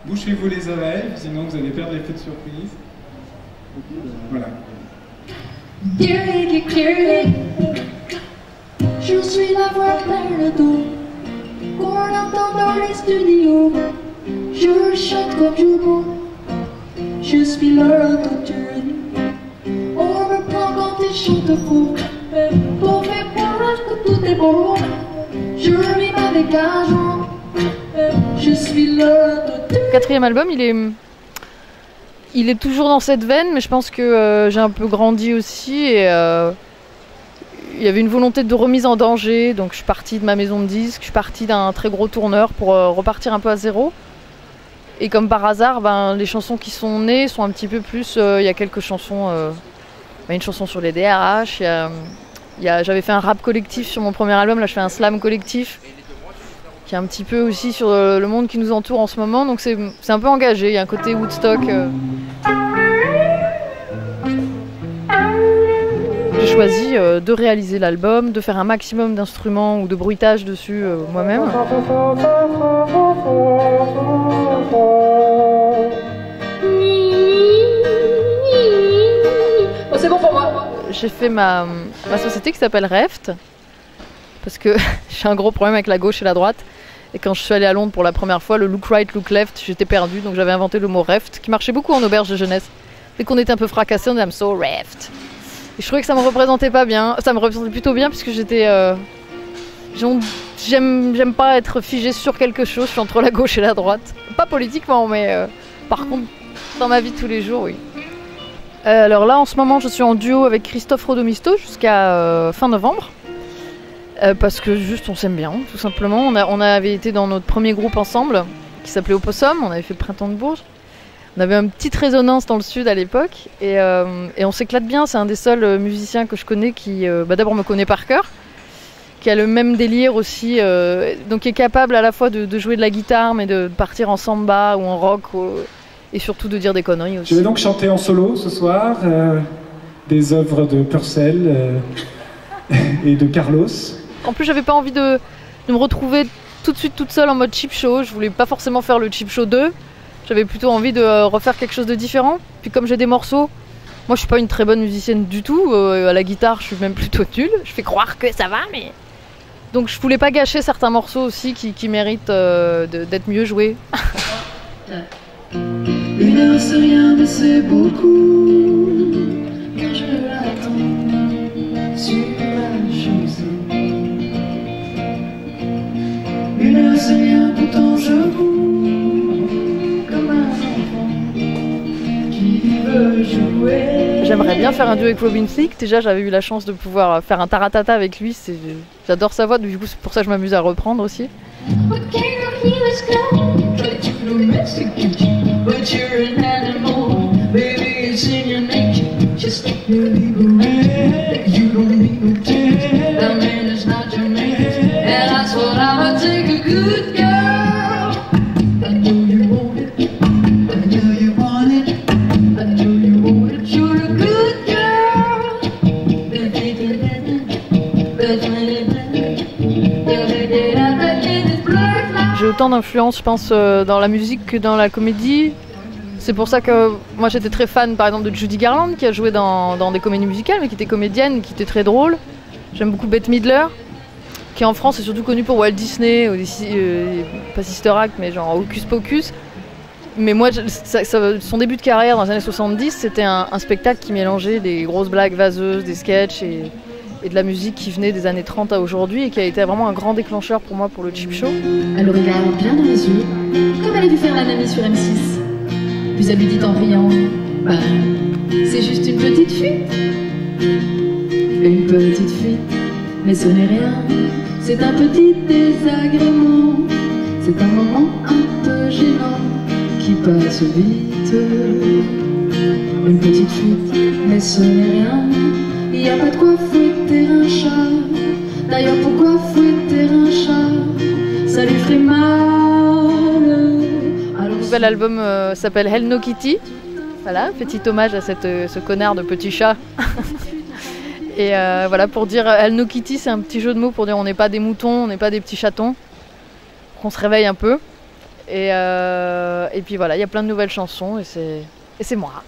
Bouchez-vous les oreilles, sinon vous allez perdre l'effet de surprise. Voilà. Je suis la voix plein le dos, qu'on entend dans les studios. Je chante comme je peux, je suis l'autotune. On me prend quand il chante faux, pour faire croire que tout est beau. Je rime avec argent, je suis l'autotune. Le quatrième album, il est toujours dans cette veine, mais je pense que j'ai un peu grandi aussi et il y avait une volonté de remise en danger, donc je suis partie de ma maison de disques, je suis partie d'un très gros tourneur pour repartir un peu à zéro. Et comme par hasard, les chansons qui sont nées sont un petit peu plus... Il y a quelques chansons, une chanson sur les DRH, j'avais fait un rap collectif sur mon premier album, là je fais un slam collectif, qui est un petit peu aussi sur le monde qui nous entoure en ce moment, donc c'est un peu engagé, il y a un côté Woodstock. J'ai choisi de réaliser l'album, de faire un maximum d'instruments ou de bruitage dessus moi-même. Oh, c'est bon pour moi. J'ai fait ma société qui s'appelle Reft, parce que j'ai un gros problème avec la gauche et la droite. Et quand je suis allée à Londres pour la première fois, le look right, look left, j'étais perdue. Donc j'avais inventé le mot Reft, qui marchait beaucoup en auberge de jeunesse. Dès qu'on était un peu fracassés, on disait I'm so Reft. Et je trouvais que ça me représentait pas bien. Ça me représentait plutôt bien, puisque j'étais... J'aime pas être figée sur quelque chose, je suis entre la gauche et la droite. Pas politiquement, mais par contre, dans ma vie de tous les jours, oui. Alors là, en ce moment, je suis en duo avec Christophe Rodomisto jusqu'à fin novembre. Parce que juste on s'aime bien, tout simplement. On avait été dans notre premier groupe ensemble, qui s'appelait Opossum, on avait fait Printemps de Bourges. On avait une petite résonance dans le sud à l'époque, et on s'éclate bien. C'est un des seuls musiciens que je connais qui, d'abord me connaît par cœur, qui a le même délire aussi, donc qui est capable à la fois de jouer de la guitare, mais de partir en samba ou en rock, et surtout de dire des conneries aussi. Je vais donc chanter en solo ce soir, des œuvres de Purcell et de Carlos. En plus, j'avais pas envie de me retrouver tout de suite toute seule en mode cheap show. Je voulais pas forcément faire le cheap show 2. J'avais plutôt envie de refaire quelque chose de différent. Puis comme j'ai des morceaux, moi je suis pas une très bonne musicienne du tout. À la guitare, je suis même plutôt nulle. Je fais croire que ça va, mais... Donc je voulais pas gâcher certains morceaux aussi qui méritent d'être mieux joués. Une heure c'est rien mais c'est beaucoup. Quand je l'attends sur la chaussée. Une heure c'est rien pourtant je cours comme un enfant qui veut jouer. J'aimerais bien faire un duo avec Robin Thicke. Déjà j'avais eu la chance de pouvoir faire un taratata avec lui. J'adore sa voix, du coup c'est pour ça que je m'amuse à reprendre aussi. But you're an animal, baby, it's in your nature. Just like you leave a man, you don't leave a man. That man is not your man, and that's what I would take a good girl. I know you want it, I know you want it, I know you want it. You're a good girl. J'ai autant d'influence, je pense, dans la musique que dans la comédie. C'est pour ça que moi j'étais très fan par exemple de Judy Garland qui a joué dans des comédies musicales mais qui était comédienne, qui était très drôle. J'aime beaucoup Bette Midler qui en France est surtout connue pour Walt Disney, pas Sister Act mais genre Hocus Pocus. Mais moi son début de carrière dans les années 70 c'était un spectacle qui mélangeait des grosses blagues vaseuses, des sketchs et de la musique qui venait des années 30 à aujourd'hui et qui a été vraiment un grand déclencheur pour moi pour le cheap show. Elle le regarde plein dans les yeux, comme elle a dû faire la nanny sur M6. Puis elle lui dit en riant, bah, c'est juste une petite fuite. Une petite fuite, mais ce n'est rien. C'est un petit désagrément. C'est un moment un peu gênant qui passe vite. Une petite fuite, mais ce n'est rien. Il n'y a pas de quoi fouetter un chat. D'ailleurs, pourquoi fouetter un chat? Ça lui ferait mal. Le nouvel album s'appelle Hell No Kitty. Voilà, petit hommage à ce connard de petit chat. Et voilà, pour dire Hell No Kitty, c'est un petit jeu de mots pour dire on n'est pas des moutons, on n'est pas des petits chatons. On se réveille un peu. Et puis voilà, il y a plein de nouvelles chansons et c'est moi.